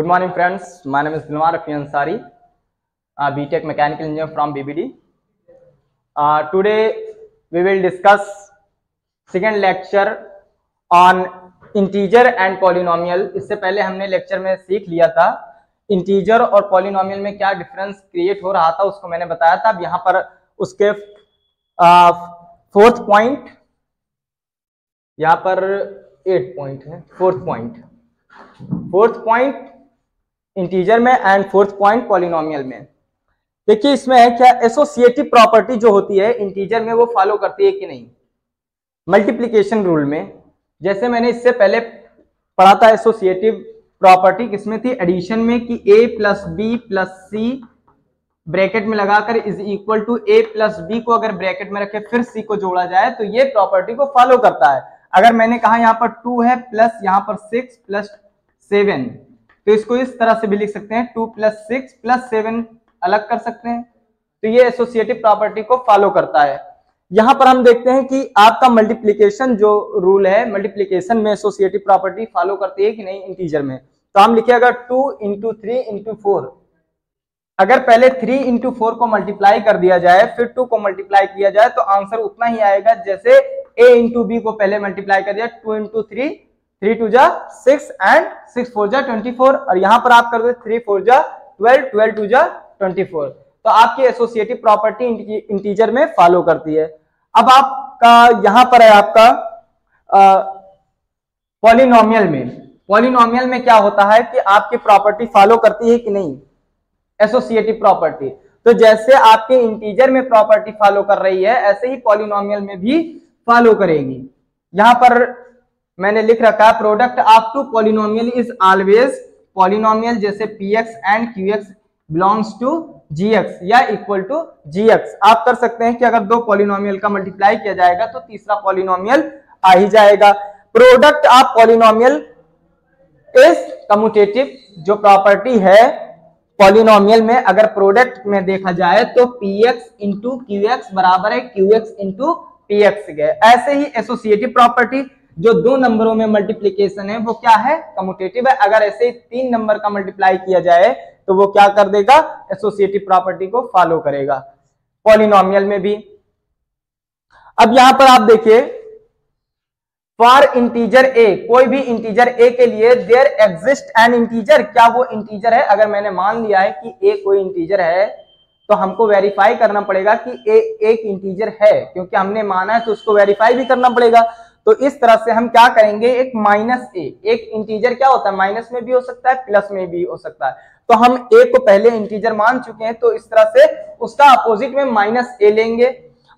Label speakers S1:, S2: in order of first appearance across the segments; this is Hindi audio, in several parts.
S1: Good morning, friends. My name is Dilmar Rafi Ansari, BTech Mechanical Engineer from BBD. Today we will discuss second lecture on integer and polynomial. इससे पहले हमने लेक्चर में सीख लिया था इंटीजर और पॉलिनोमियल में क्या डिफरेंस क्रिएट हो रहा था, उसको मैंने बताया था। अब यहाँ पर उसके फोर्थ पॉइंट, यहाँ पर 8 पॉइंट है। फोर्थ पॉइंट इंटीजर में एंड फोर्थ पॉइंट पॉलिनोमियल में। देखिए इसमें है क्या, एसोसिएटिव प्रॉपर्टी जो होती है इंटीजर में वो फॉलो करती है कि नहीं मल्टीप्लिकेशन रूल में। जैसे मैंने इससे पहले पढ़ा था एसोसिएटिव प्रॉपर्टी किसमें थी, एडिशन में, कि a plus b plus c bracket में लगाकर is equal to a plus b को अगर ब्रैकेट में रखे फिर c को जोड़ा जाए तो ये प्रॉपर्टी को फॉलो करता है। अगर मैंने कहा यहाँ पर 2 है प्लस यहाँ पर 6 प्लस 7, तो इसको इस तरह से भी लिख सकते हैं, 2 प्लस 6 प्लस 7 अलग कर सकते हैं। तो ये एसोसिएटिव प्रॉपर्टी को फॉलो करता है। यहां पर हम देखते हैं कि आपका मल्टीप्लिकेशन जो रूल है, मल्टीप्लिकेशन में एसोसिएटिव प्रॉपर्टी फॉलो करती है कि नहीं इंटीजर में। तो हम लिखेगा 2 इंटू 3 इंटू 4। अगर पहले 3 इंटू 4 को मल्टीप्लाई कर दिया जाए फिर 2 को मल्टीप्लाई किया जाए तो आंसर उतना ही आएगा जैसे a इंटू बी को पहले मल्टीप्लाई कर दिया, 2 इंटू 3, 3 टू जा 6 एंड 6 4 जा 24, और यहां पर आप कर दो 3 4 जा 12, 12 टू जा 24। तो आपकी एसोसिएटिव प्रॉपर्टी इंटीजर में फॉलो करती है। अब आपका यहां पर है आपका पॉलिनोमियल में क्या होता है कि आपकी प्रॉपर्टी फॉलो करती है कि नहीं एसोसिएटिव प्रॉपर्टी। तो जैसे आपके इंटीजर में प्रॉपर्टी फॉलो कर रही है ऐसे ही पॉलिनोमियल में भी फॉलो करेगी। यहां पर मैंने लिख रखा है product of two polynomial is always polynomial, जैसे px and qx belongs to gx या इक्वल टू gx। आप कर सकते हैं कि अगर दो पॉलिनोमियल का मल्टीप्लाई किया जाएगा तो तीसरा पॉलिनोमियल आ ही जाएगा। Product of polynomial is commutative. जो प्रॉपर्टी है पॉलिनोमियल में अगर प्रोडक्ट में देखा जाए तो px इंटू qx बराबर है qx इंटू px है। ऐसे ही एसोसिएटिव प्रॉपर्टी जो दो नंबरों में मल्टीप्लिकेशन है वो क्या है, कम्यूटेटिव है। अगर ऐसे 3 नंबर का मल्टीप्लाई किया जाए तो वो क्या कर देगा, एसोसिएटिव प्रॉपर्टी को फॉलो करेगा पॉलिनोमियल में भी। अब यहां पर आप देखिए फॉर इंटीजर a, कोई भी इंटीजर a के लिए देयर एग्जिस्ट एन इंटीजर, क्या वो इंटीजर है। अगर मैंने मान लिया है कि a कोई इंटीजर है तो हमको वेरीफाई करना पड़ेगा कि a एक इंटीजर है, क्योंकि हमने माना है तो उसको वेरीफाई भी करना पड़ेगा। तो इस तरह से हम क्या करेंगे, एक माइनस a, एक इंटीजर क्या होता है माइनस में भी हो सकता है प्लस में भी हो सकता है। तो हम a को पहले इंटीजर मान चुके हैं तो इस तरह से उसका अपोजिट में माइनस a लेंगे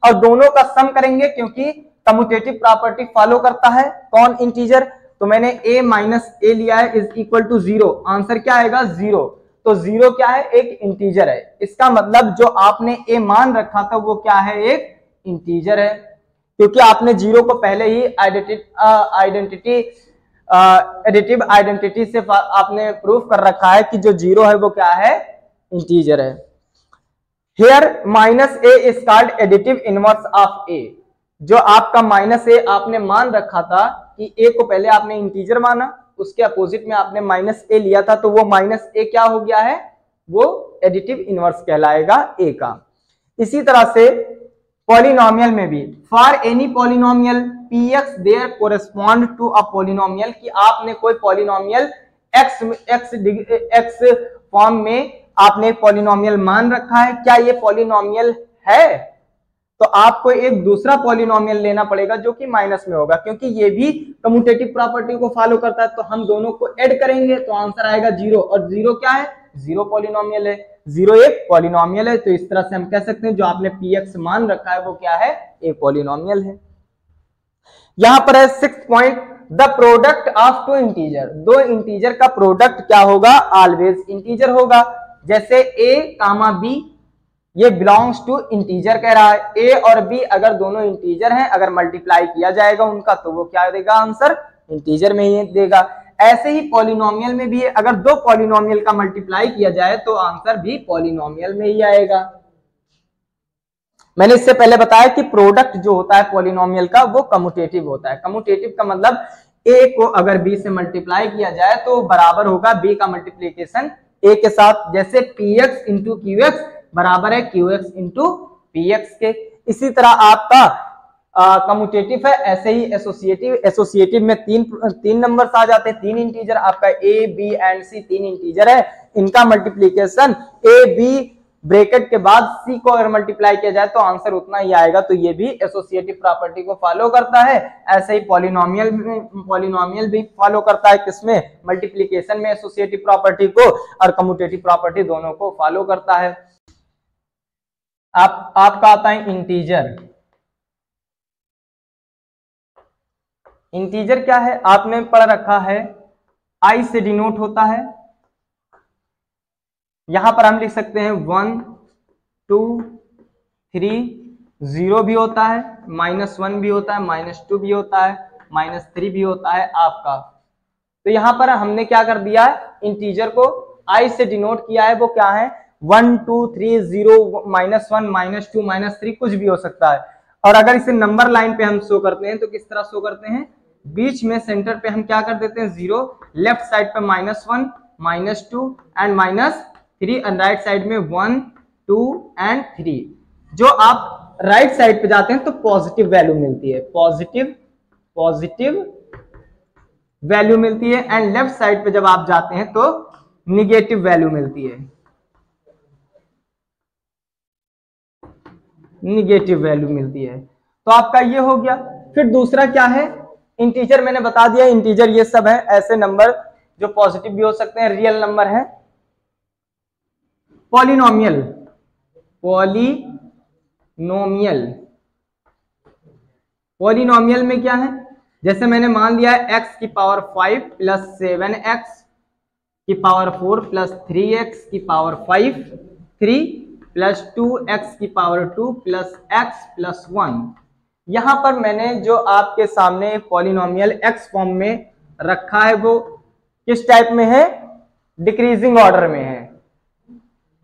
S1: और दोनों का सम करेंगे, क्योंकि कम्यूटेटिव प्रॉपर्टी फॉलो करता है कौन, इंटीजर। तो मैंने a माइनस a लिया है इज इक्वल टू 0, आंसर क्या आएगा 0। तो 0 क्या है, एक इंटीजर है। इसका मतलब जो आपने a मान रखा था वो क्या है, एक इंटीजर है, क्योंकि आपने 0 को पहले ही एडिटिव आइडेंटिटी से आपने प्रूफ कर रखा है कि जो 0 है वो क्या है, इंटीजर है। Here minus a is called additive inverse of a। जो आपका माइनस a आपने मान रखा था कि a को पहले आपने इंटीजर माना, उसके अपोजिट में आपने माइनस a लिया था, तो वो माइनस a क्या हो गया है, वो एडिटिव इनवर्स कहलाएगा a का। इसी तरह से पॉलिनोमियल में भी for any polynomial px there correspond to a polynomial, कि आपने कोई पॉलिनोमियल x फॉर्म में आपने पॉलिनोमियल मान रखा है, क्या ये पॉलिनोमियल है, तो आपको एक दूसरा पॉलिनोमियल लेना पड़ेगा जो कि माइनस में होगा, क्योंकि ये भी कम्यूटेटिव प्रॉपर्टी को फॉलो करता है। तो हम दोनों को ऐड करेंगे तो आंसर आएगा 0, और 0 क्या है, 0 पॉलिनोमियल है, 0 एक पॉलिनोमियल है। तो इस तरह से हम कह सकते हैं जो आपने px मान रखा है वो क्या है, एक पॉलिनोमियल है। यहां पर है 6th point, the product of two integer. दो इंटीजर का प्रोडक्ट क्या होगा, ऑलवेज इंटीजर होगा। जैसे a कामा b ये बिलोंग्स टू इंटीजर कह रहा है, a और b अगर दोनों इंटीजर हैं, अगर मल्टीप्लाई किया जाएगा उनका तो वो क्या देगा, आंसर इंटीजर में ही देगा। ऐसे ही पॉलिनोमियल में भी अगर दो पॉलिनोमियल का मल्टीप्लाई किया जाए तो आंसर भी पॉलिनोमियल में ही आएगा। मैंने इससे पहले बताया कि प्रोडक्ट जो होता है पॉलिनोमियल का वो कम्यूटेटिव होता है। कम्यूटेटिव का मतलब ए को अगर बी से मल्टीप्लाई किया जाए तो बराबर होगा बी का मल्टीप्लीकेशन ए के साथ, जैसे px इंटू क्यू एक्स बराबर है qx इंटू px के। इसी तरह आपका कम्यूटेटिव है, ऐसे ही एसोसिएटिव में तीन नंबर्स आ जाते हैं, तीन इंटीजर, आपका ए बी एंड सी तीन इंटीजर है, इनका मल्टीप्लीकेशन ए बी ब्रैकेट के बाद सी को अगर मल्टीप्लाई किया जाए तो आंसर उतना ही आएगा, तो ये भी एसोसिएटिव प्रॉपर्टी को फॉलो करता है। ऐसे ही पॉलिनोमियल भी फॉलो करता है, किसमें, मल्टीप्लीकेशन में एसोसिएटिव प्रॉपर्टी को, और कम्यूटेटिव प्रॉपर्टी दोनों को फॉलो करता है। आपका आता है इंटीजर। इंटीजर क्या है, आपने पढ़ रखा है, आई से डिनोट होता है। यहां पर हम लिख सकते हैं 1 2 3, 0 भी होता है, -1 भी होता है, -2 भी होता है, -3 भी होता है आपका। तो यहां पर हमने क्या कर दिया है, इंटीजर को आई से डिनोट किया है, वो क्या है 1 2 3 0 -1 -2 -3 कुछ भी हो सकता है। और अगर इसे नंबर लाइन पे हम शो करते हैं तो किस तरह शो करते हैं, बीच में सेंटर पे हम क्या कर देते हैं 0, लेफ्ट साइड पे -1 -2 एंड -3, एंड राइट साइड में 1 2 एंड 3। जो आप राइट साइड पे जाते हैं तो पॉजिटिव वैल्यू मिलती है, पॉजिटिव वैल्यू मिलती है, एंड लेफ्ट साइड पे जब आप जाते हैं तो निगेटिव वैल्यू मिलती है, निगेटिव वैल्यू मिलती है। तो आपका ये हो गया। फिर दूसरा क्या है, इंटीजर मैंने बता दिया, इंटीजर ये सब है ऐसे नंबर जो पॉजिटिव भी हो सकते हैं, रियल नंबर है। पॉलिनोमियल, पॉलिनोमियल में क्या है, जैसे मैंने मान लिया है x की पावर 5 प्लस 7x की पावर 4 प्लस 3x की पावर 5 3 प्लस 2x की पावर 2 प्लस x प्लस 1। यहां पर मैंने जो आपके सामने पॉलिनोमियल x फॉर्म में रखा है वो किस टाइप में है, डिक्रीजिंग ऑर्डर में है।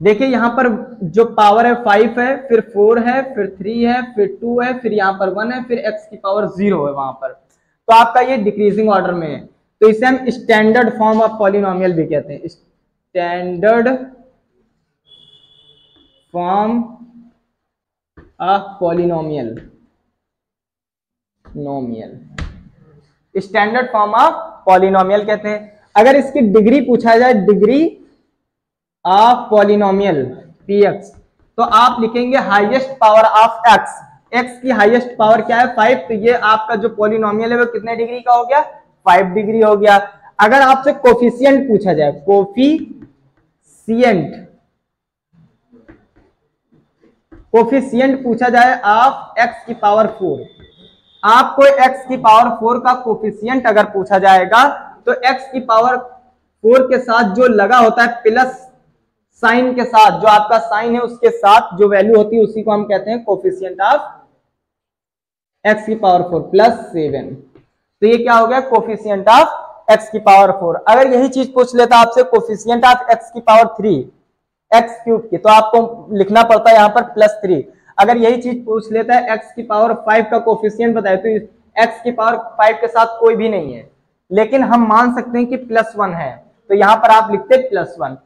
S1: देखिए यहां पर जो पावर है 5 है, फिर 4 है, फिर 3 है, फिर 2 है, फिर यहां पर 1 है, फिर x की पावर 0 है वहां पर। तो आपका ये डिक्रीजिंग ऑर्डर में है, तो इसे हम स्टैंडर्ड फॉर्म ऑफ पॉलिनोमियल भी कहते हैं, standard form of polynomial, standard form of polynomial कहते हैं। अगर इसकी डिग्री पूछा जाए, डिग्री ऑफ पॉलिनोमियल px, तो आप लिखेंगे highest power of x, x की हाईएस्ट पावर क्या है 5, तो ये आपका जो पॉलिनोमियल है वो कितने डिग्री का हो गया, 5 डिग्री हो गया। अगर आपसे कोफिशिएंट पूछा जाए, कोफिशिएंट पूछा जाए ऑफ x की पावर 4, आपको x की पावर 4 का कोफिशिएंट अगर पूछा जाएगा तो x की पावर 4 के साथ जो लगा होता है प्लस साइन के साथ, जो आपका साइन है उसके साथ जो वैल्यू होती है उसी को हम कहते हैं कोफिशिएंट ऑफ x की पावर 4 प्लस 7। तो ये क्या हो गया, कोफिशिएंट ऑफ x की पावर 4। अगर यही चीज पूछ लेता आपसे कोफिशिएंट ऑफ x की पावर 3 x क्यूब की, तो आपको लिखना पड़ता है यहाँ पर +3। अगर यही चीज पूछ लेता है x की पावर 5 का कोफिशिएंट बताए, तो x की पावर 5 के साथ कोई भी नहीं है, लेकिन हम मान सकते हैं कि +1 है, तो यहां पर आप लिखते +1।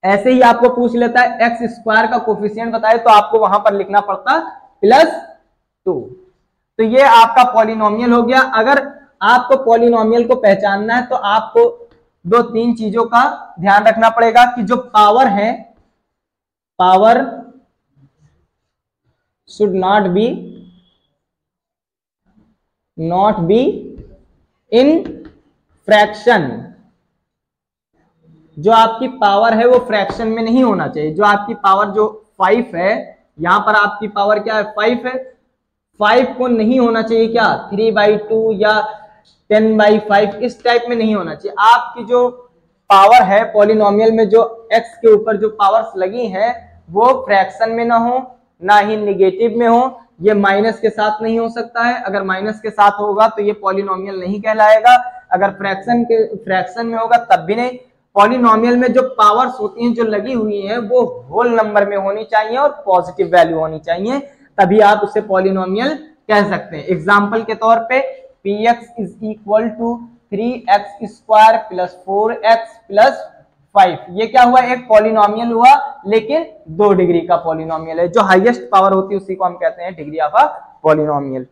S1: ऐसे ही आपको पूछ लेता है x स्क्वायर का कोफिशिएंट बताए, तो आपको वहां पर लिखना पड़ता +2। तो ये आपका पॉलिनोमियल हो गया। अगर आपको पॉलिनोमियल को पहचानना है तो आपको 2-3 चीजों का ध्यान रखना पड़ेगा कि जो पावर है, power should not be in fraction, जो आपकी पावर है वो फ्रैक्शन में नहीं होना चाहिए। जो आपकी पावर जो 5 है, यहां पर आपकी पावर क्या है 5 है, 5 को नहीं होना चाहिए क्या 3/2 या 10/5, इस टाइप में नहीं होना चाहिए। आपकी जो पावर है पॉलिनोमियल में, जो x के ऊपर जो पावर्स लगी हैं वो फ्रैक्शन में ना हो, ना ही निगेटिव में हो, ये माइनस के साथ नहीं हो सकता है। अगर माइनस के साथ होगा तो ये पॉलिनोमियल नहीं कहलाएगा, अगर फ्रैक्शन में होगा तब भी नहीं। पॉलिनोमियल में जो पावर्स होती हैं जो लगी हुई हैं वो होल नंबर में होनी चाहिए और पॉजिटिव वैल्यू होनी चाहिए, तभी आप उसे पॉलिनोमियल कह सकते हैं। एग्जाम्पल के तौर पे p x is equal to 3x² plus 4x plus 5। ये क्या हुआ, एक पॉलिनोमियल हुआ, लेकिन 2 डिग्री का पॉलिनोमियल है। जो हाईएस्ट पावर होती है उसी को हम कहते हैं डिग्री ऑफ अ पॉलिनोमियल।